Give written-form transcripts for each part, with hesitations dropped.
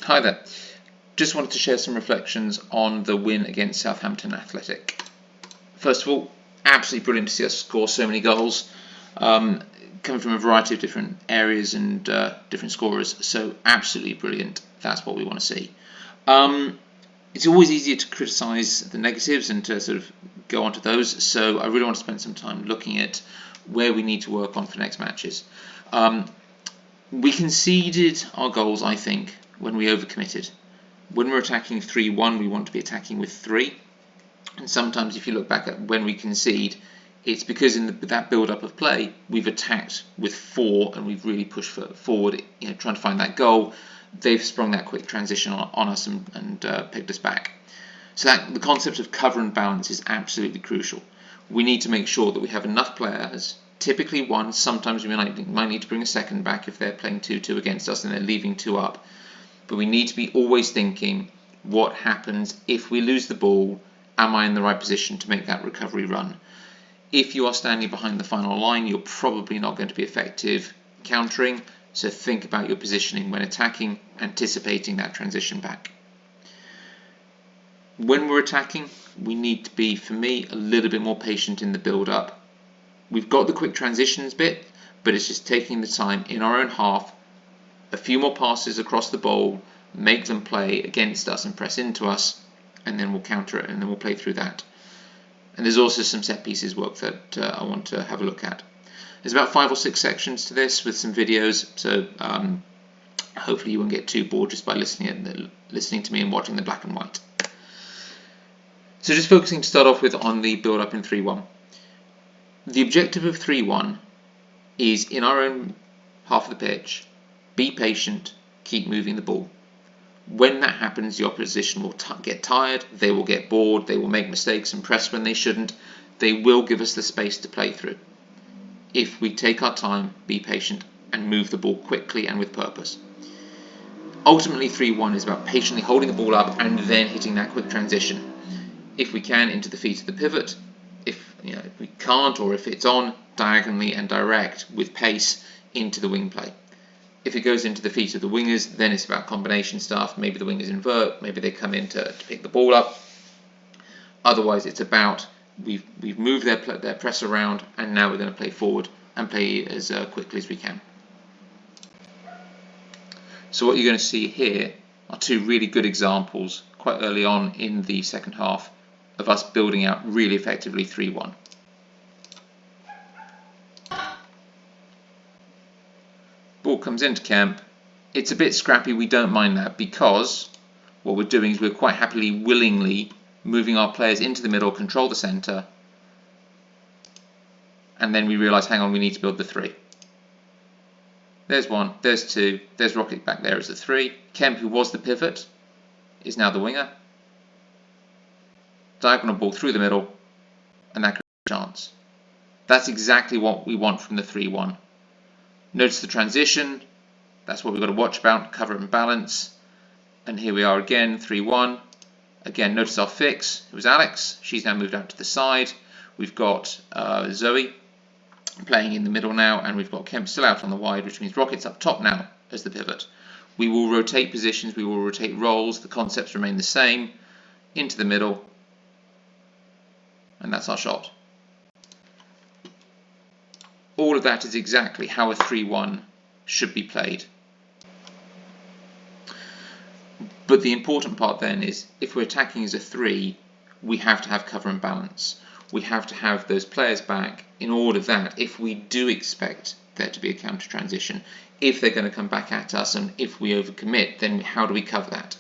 Hi there. Just wanted to share some reflections on the win against Southampton Athletic. First of all, absolutely brilliant to see us score so many goals, coming from a variety of different areas and different scorers. So absolutely brilliant. That's what we want to see. It's always easier to criticise the negatives and to sort of go onto those. So I really want to spend some time looking at where we need to work on for next matches. We conceded our goals, I think, when we overcommitted. When we're attacking 3-1, we want to be attacking with 3. And sometimes if you look back at when we concede, it's because in that build-up of play, we've attacked with 4 and we've really pushed forward, trying to find that goal. They've sprung that quick transition on us and picked us back. So the concept of cover and balance is absolutely crucial. We need to make sure that we have enough players, typically 1, sometimes we might need to bring a second back if they're playing 2-2 against us and they're leaving 2 up. But we need to be always thinking, what happens if we lose the ball? Am I in the right position to make that recovery run? If you are standing behind the final line, you're probably not going to be effective countering. So think about your positioning when attacking, anticipating that transition back. When we're attacking, we need to be, for me, a little bit more patient in the build-up. We've got the quick transitions bit, but it's just taking the time in our own half, a few more passes across the bowl, make them play against us and press into us, and then we'll counter it and then we'll play through that. And there's also some set pieces work that I want to have a look at. There's about 5 or 6 sections to this with some videos, so hopefully you won't get too bored just by listening to me and watching the black and white. So just focusing to start off with on the build-up in 3-1. The objective of 3-1 is in our own half of the pitch. Be patient, keep moving the ball. When that happens, the opposition will get tired, they will get bored, they will make mistakes and press when they shouldn't. They will give us the space to play through. If we take our time, be patient, and move the ball quickly and with purpose. Ultimately, 3-1 is about patiently holding the ball up and then hitting that quick transition. If we can, into the feet of the pivot. If we can't, or if it's on, diagonally and direct with pace into the wing play. If it goes into the feet of the wingers, then it's about combination stuff. Maybe the wingers invert, maybe they come in to pick the ball up. Otherwise, it's about we've moved their press around, and now we're going to play forward and play as quickly as we can. So what you're going to see here are 2 really good examples quite early on in the second half of us building out really effectively 3-1. Ball comes into Kemp. It's a bit scrappy, we don't mind that, because what we're doing is we're quite happily, willingly moving our players into the middle, control the centre, and then we realise, hang on, we need to build the 3. There's 1, there's 2, there's Rocket back there as the 3. Kemp, who was the pivot, is now the winger. Diagonal ball through the middle, and that creates a chance. That's exactly what we want from the 3-1. Notice the transition, that's what we've got to watch about, cover and balance. And here we are again, 3-1. Again, notice our fix, it was Alex, she's now moved out to the side. We've got Zoe playing in the middle now, and we've got Kemp still out on the wide, which means Rocket's up top now as the pivot. We will rotate positions, we will rotate roles, the concepts remain the same, into the middle, and that's our shot. All of that is exactly how a 3-1 should be played. But the important part then is, if we're attacking as a 3, we have to have cover and balance. We have to have those players back in order that if we do expect there to be a counter transition, if they're going to come back at us and if we overcommit, then how do we cover that?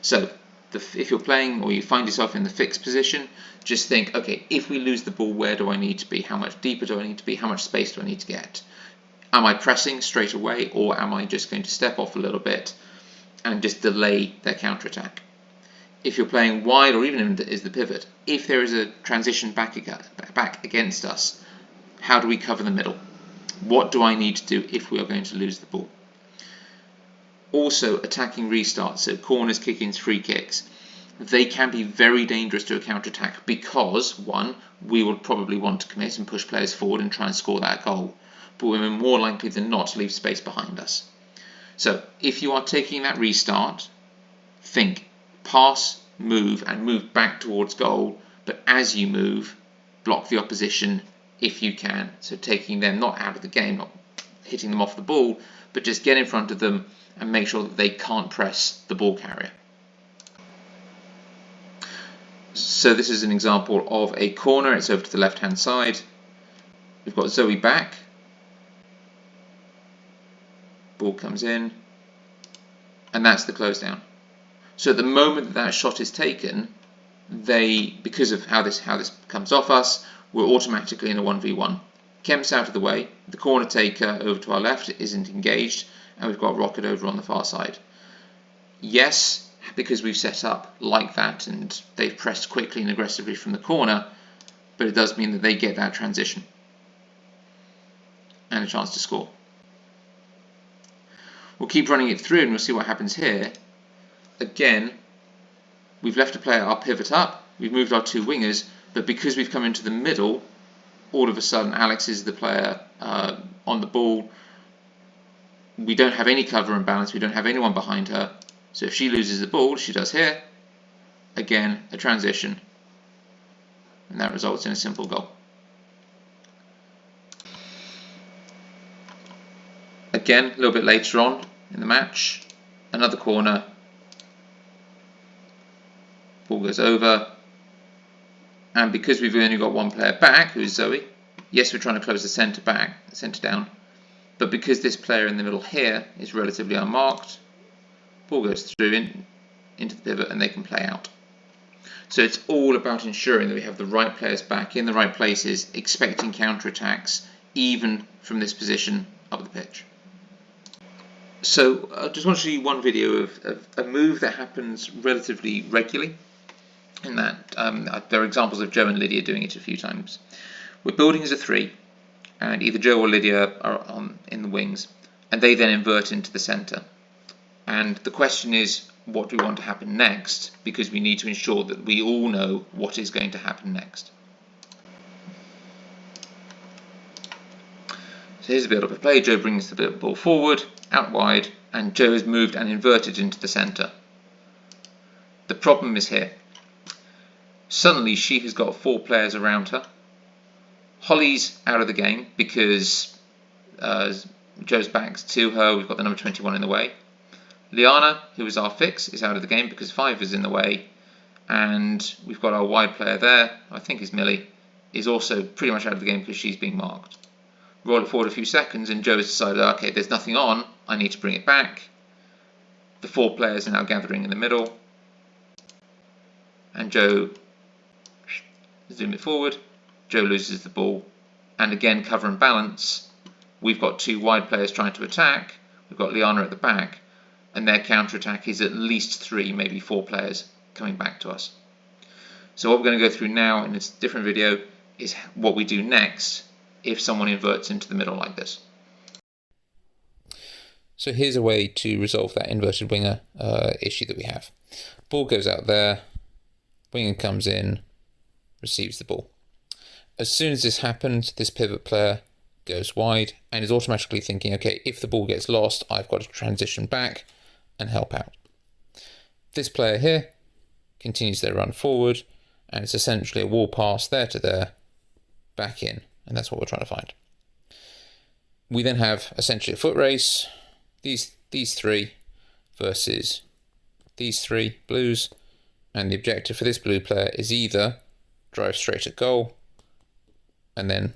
So if you're playing or you find yourself in the fixed position, just think, okay, if we lose the ball, where do I need to be? How much deeper do I need to be? How much space do I need to get? Am I pressing straight away, or am I just going to step off a little bit and just delay their counter-attack? If you're playing wide or even as the pivot, if there is a transition back against us, how do we cover the middle? What do I need to do if we are going to lose the ball? Also, attacking restarts, so corners, kick-ins, free kicks, they can be very dangerous to a counter-attack because, 1, we would probably want to commit and push players forward and try and score that goal, but we're more likely than not to leave space behind us. So if you are taking that restart, think pass, move, and move back towards goal, but as you move, block the opposition if you can. So taking them not out of the game, not hitting them off the ball, but just get in front of them and make sure that they can't press the ball carrier. So this is an example of a corner. It's over to the left hand side. We've got Zoe back. Ball comes in, and that's the close down. So at the moment that shot is taken, because of how this comes off us, we're automatically in a 1v1. Kemp's out of the way, the corner taker over to our left isn't engaged, and we've got Rocket over on the far side. Yes, because we've set up like that and they've pressed quickly and aggressively from the corner, but it does mean that they get that transition and a chance to score. We'll keep running it through and we'll see what happens here. Again, we've left a player our pivot up, we've moved our two wingers, but because we've come into the middle, all of a sudden Alex is the player on the ball. We don't have any cover and balance, we don't have anyone behind her, so if she loses the ball, she does here, again a transition, and that results in a simple goal. Again, a little bit later on in the match, another corner, ball goes over, and because we've only got one player back, who is Zoe, yes, we're trying to close the centre down, but because this player in the middle here is relatively unmarked, ball goes through into the pivot and they can play out. So it's all about ensuring that we have the right players back in the right places, expecting counter-attacks, even from this position up the pitch. So I just want to show you one video of a move that happens relatively regularly, in that there are examples of Joe and Lydia doing it a few times. We're building as a 3, and either Joe or Lydia are in the wings, and they then invert into the centre. And the question is, what do we want to happen next? Because we need to ensure that we all know what is going to happen next. So here's a bit of a play. Joe brings the ball forward, out wide, and Joe has moved and inverted into the centre. The problem is here. Suddenly she has got 4 players around her. Holly's out of the game because Joe's back's to her. We've got the number 21 in the way. Liana, who is our fix, is out of the game because 5 is in the way, and we've got our wide player there, I think is Millie, is also pretty much out of the game because she's being marked. Roll it forward a few seconds and Joe has decided, okay, there's nothing on, I need to bring it back. The 4 players are now gathering in the middle, and Joe zoom it forward, Joe loses the ball, and again cover and balance. We've got 2 wide players trying to attack, we've got Liana at the back, and their counter-attack is at least 3, maybe 4 players coming back to us. So what we're going to go through now in this different video is what we do next if someone inverts into the middle like this. So here's a way to resolve that inverted winger issue that we have. Ball goes out there, winger comes in, receives the ball. As soon as this happens, this pivot player goes wide and is automatically thinking, okay, if the ball gets lost, I've got to transition back and help out. This player here continues their run forward, and it's essentially a wall pass there to there, back in, and that's what we're trying to find. We then have essentially a foot race, these 3 versus these 3 blues, and the objective for this blue player is either drive straight at goal and then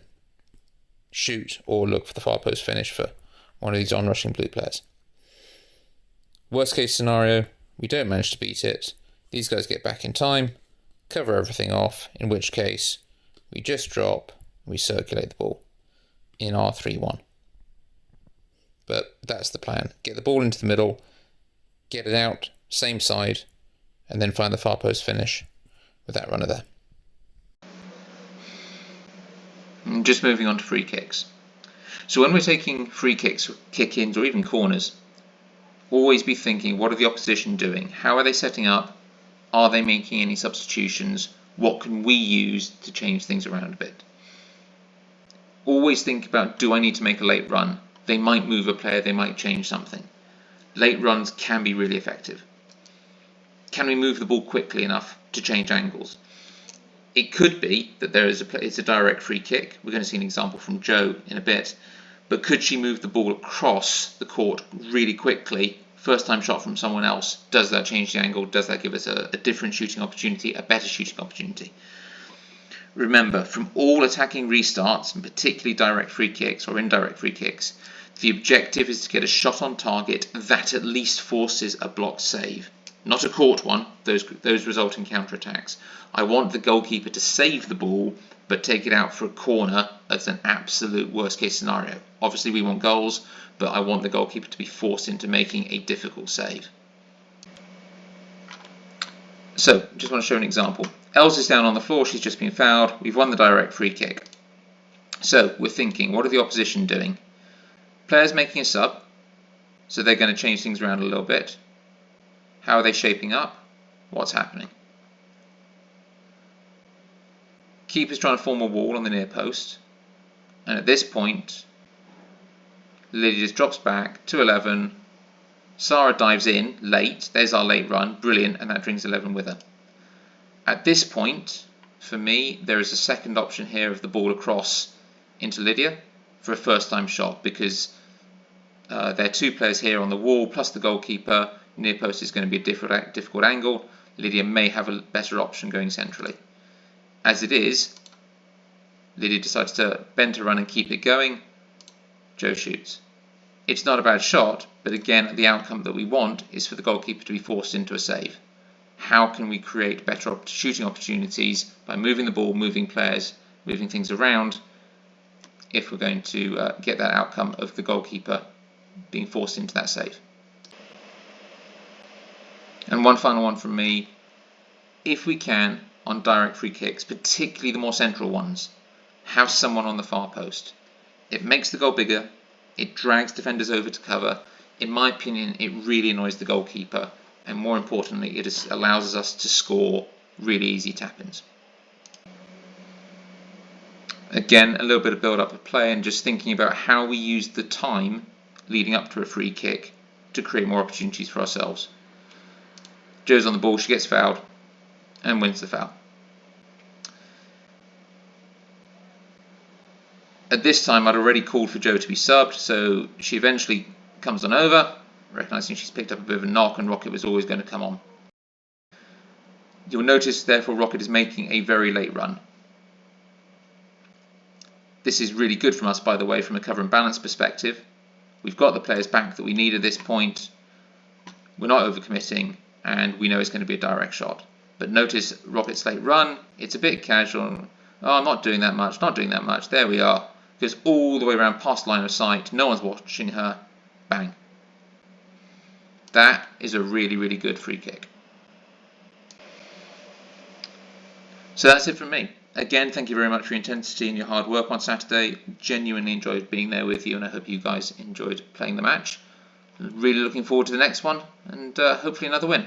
shoot, or look for the far post finish for one of these on-rushing blue players. Worst case scenario, we don't manage to beat it. These guys get back in time, cover everything off, in which case we just drop, we circulate the ball in our 3-1. But that's the plan. Get the ball into the middle, get it out, same side, and then find the far post finish with that runner there. And just moving on to free kicks. So when we're taking free kicks, kick-ins, or even corners, always be thinking, what are the opposition doing? How are they setting up? Are they making any substitutions? What can we use to change things around a bit? Always think about, do I need to make a late run? They might move a player, they might change something. Late runs can be really effective. can we move the ball quickly enough to change angles? It could be that it's a direct free kick. We're going to see an example from Jo in a bit. But could she move the ball across the court really quickly? First time shot from someone else. Does that change the angle? Does that give us a different shooting opportunity, a better shooting opportunity? Remember, from all attacking restarts, and particularly direct free kicks or indirect free kicks, the objective is to get a shot on target that at least forces a blocked save. Not a caught one, those result in counter-attacks. I want the goalkeeper to save the ball, but take it out for a corner as an absolute worst-case scenario. Obviously we want goals, but I want the goalkeeper to be forced into making a difficult save. So, just want to show an example. Els is down on the floor, she's just been fouled, we've won the direct free kick. So, we're thinking, what are the opposition doing? Players making a sub, so they're going to change things around a little bit. How are they shaping up? What's happening? Keeper's trying to form a wall on the near post, and at this point, Lydia just drops back to 11. Sarah dives in late, there's our late run, brilliant, and that brings 11 with her. At this point, for me, there is a second option here of the ball across into Lydia for a first time shot, because there are two players here on the wall plus the goalkeeper. Near post is going to be a difficult angle. Lydia may have a better option going centrally. As it is, Lydia decides to bend her run and keep it going. Jo shoots. It's not a bad shot, but again, the outcome that we want is for the goalkeeper to be forced into a save. How can we create better shooting opportunities by moving the ball, moving players, moving things around, if we're going to get that outcome of the goalkeeper being forced into that save? And one final one from me. If we can, on direct free kicks, particularly the more central ones, have someone on the far post. It makes the goal bigger, it drags defenders over to cover. In my opinion, it really annoys the goalkeeper, and more importantly, it allows us to score really easy tap-ins. Again, a little bit of build-up of play and just thinking about how we use the time leading up to a free kick to create more opportunities for ourselves. Jo's on the ball, she gets fouled and wins the foul. At this time, I'd already called for Jo to be subbed, so she eventually comes on over, recognising she's picked up a bit of a knock and Rocket was always going to come on. You'll notice, therefore, Rocket is making a very late run. This is really good from us, by the way, from a cover and balance perspective. We've got the players back that we need at this point. We're not overcommitting, and we know it's going to be a direct shot. But notice Rocket's late run, it's a bit casual. Oh, I'm not doing that much, not doing that much. There we are. Goes all the way around past line of sight. No one's watching her. Bang. That is a really, really good free kick. So that's it from me. Again, thank you very much for your intensity and your hard work on Saturday. Genuinely enjoyed being there with you, and I hope you guys enjoyed playing the match. Really looking forward to the next one, and hopefully another win.